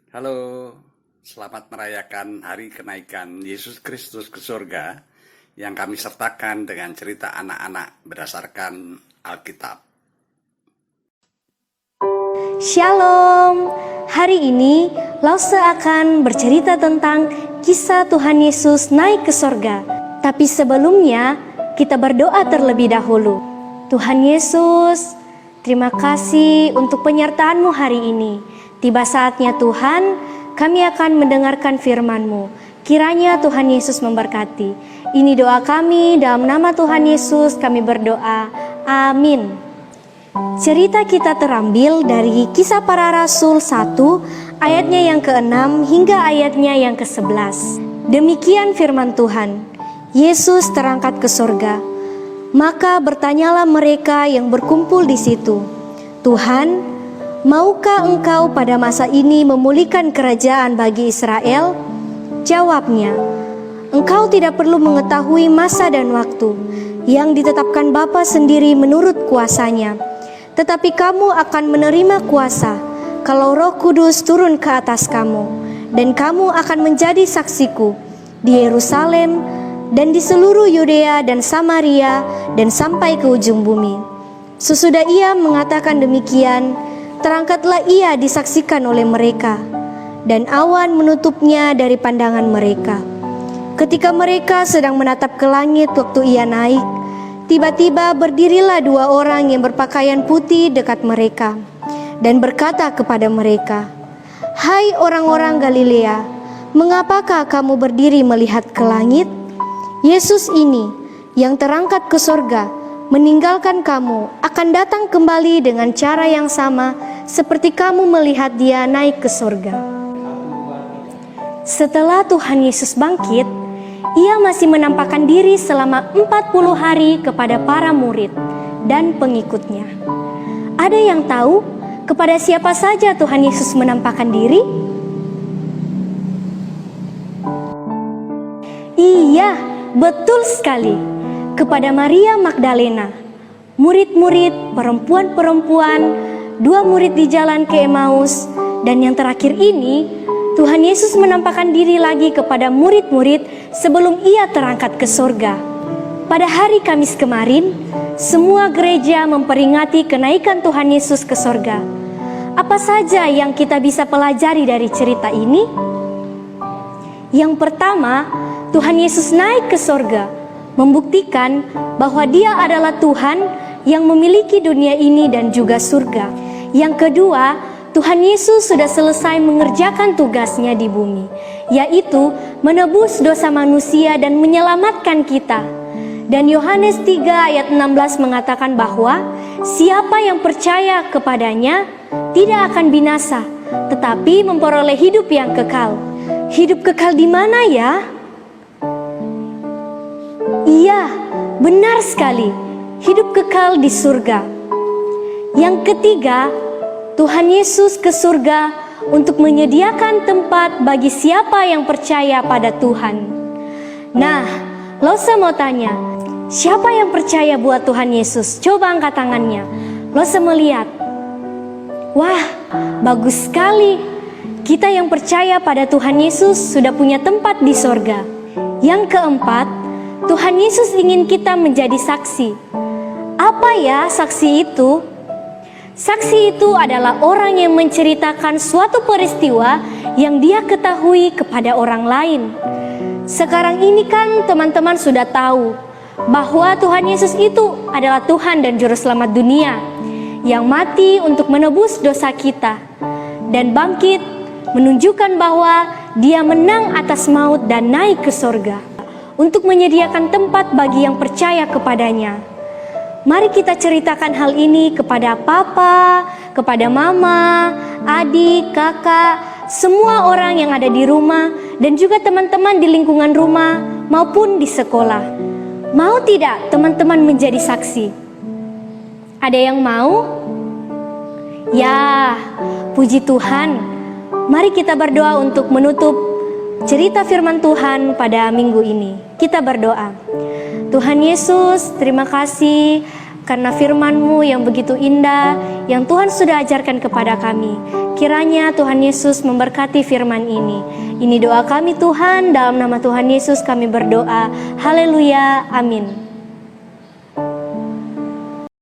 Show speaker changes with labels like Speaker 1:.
Speaker 1: Halo, selamat merayakan hari kenaikan Yesus Kristus ke surga yang kami sertakan dengan cerita anak-anak berdasarkan Alkitab.
Speaker 2: Shalom, hari ini Lause akan bercerita tentang kisah Tuhan Yesus naik ke surga. Tapi sebelumnya kita berdoa terlebih dahulu. Tuhan Yesus, terima kasih untuk penyertaan-Mu hari ini. Tiba saatnya Tuhan, kami akan mendengarkan firman-Mu. Kiranya Tuhan Yesus memberkati. Ini doa kami, dalam nama Tuhan Yesus kami berdoa. Amin. Cerita kita terambil dari Kisah Para Rasul 1, ayatnya yang ke-6 hingga ayatnya yang ke-11. Demikian firman Tuhan. Yesus terangkat ke surga. Maka bertanyalah mereka yang berkumpul di situ, "Tuhan, maukah Engkau pada masa ini memulihkan kerajaan bagi Israel?" Jawabnya, "Engkau tidak perlu mengetahui masa dan waktu yang ditetapkan Bapa sendiri menurut kuasanya. Tetapi kamu akan menerima kuasa kalau Roh Kudus turun ke atas kamu, dan kamu akan menjadi saksiku di Yerusalem dan di seluruh Yudea dan Samaria dan sampai ke ujung bumi." Sesudah ia mengatakan demikian, terangkatlah ia disaksikan oleh mereka, dan awan menutupnya dari pandangan mereka. Ketika mereka sedang menatap ke langit waktu ia naik, tiba-tiba berdirilah dua orang yang berpakaian putih dekat mereka, dan berkata kepada mereka, "Hai orang-orang Galilea, mengapakah kamu berdiri melihat ke langit? Yesus ini yang terangkat ke surga meninggalkan kamu akan datang kembali dengan cara yang sama seperti kamu melihat dia naik ke surga." Setelah Tuhan Yesus bangkit, ia masih menampakkan diri selama 40 hari kepada para murid dan pengikutnya. Ada yang tahu kepada siapa saja Tuhan Yesus menampakkan diri? Iya, betul sekali. Kepada Maria Magdalena, murid-murid, perempuan-perempuan, dua murid di jalan ke Emmaus, dan yang terakhir ini, Tuhan Yesus menampakkan diri lagi kepada murid-murid sebelum ia terangkat ke surga. Pada hari Kamis kemarin, semua gereja memperingati kenaikan Tuhan Yesus ke surga. Apa saja yang kita bisa pelajari dari cerita ini? Yang pertama, Tuhan Yesus naik ke surga, membuktikan bahwa dia adalah Tuhan yang memiliki dunia ini dan juga surga. Yang kedua, Tuhan Yesus sudah selesai mengerjakan tugasnya di bumi, yaitu menebus dosa manusia dan menyelamatkan kita. Dan Yohanes 3 ayat 16 mengatakan bahwa siapa yang percaya kepadanya tidak akan binasa, tetapi memperoleh hidup yang kekal. Hidup kekal di mana ya? Iya, benar sekali. Hidup kekal di surga. Yang ketiga, Tuhan Yesus ke surga untuk menyediakan tempat bagi siapa yang percaya pada Tuhan. Nah, Lause mau tanya, siapa yang percaya buat Tuhan Yesus? Coba angkat tangannya. Lause melihat. Wah, bagus sekali. Kita yang percaya pada Tuhan Yesus sudah punya tempat di surga. Yang keempat, Tuhan Yesus ingin kita menjadi saksi. Apa ya saksi itu? Saksi itu adalah orang yang menceritakan suatu peristiwa yang dia ketahui kepada orang lain. Sekarang ini kan teman-teman sudah tahu bahwa Tuhan Yesus itu adalah Tuhan dan Juru Selamat dunia yang mati untuk menebus dosa kita dan bangkit menunjukkan bahwa dia menang atas maut dan naik ke surga untuk menyediakan tempat bagi yang percaya kepadanya. Mari kita ceritakan hal ini kepada papa, kepada mama, adik, kakak, semua orang yang ada di rumah, dan juga teman-teman di lingkungan rumah maupun di sekolah. Mau tidak teman-teman menjadi saksi? Ada yang mau? Ya, puji Tuhan. Mari kita berdoa untuk menutup cerita firman Tuhan pada minggu ini. Kita berdoa. Tuhan Yesus, terima kasih karena firman-Mu yang begitu indah, yang Tuhan sudah ajarkan kepada kami. Kiranya Tuhan Yesus memberkati firman ini. Ini doa kami Tuhan, dalam nama Tuhan Yesus kami berdoa. Haleluya, amin.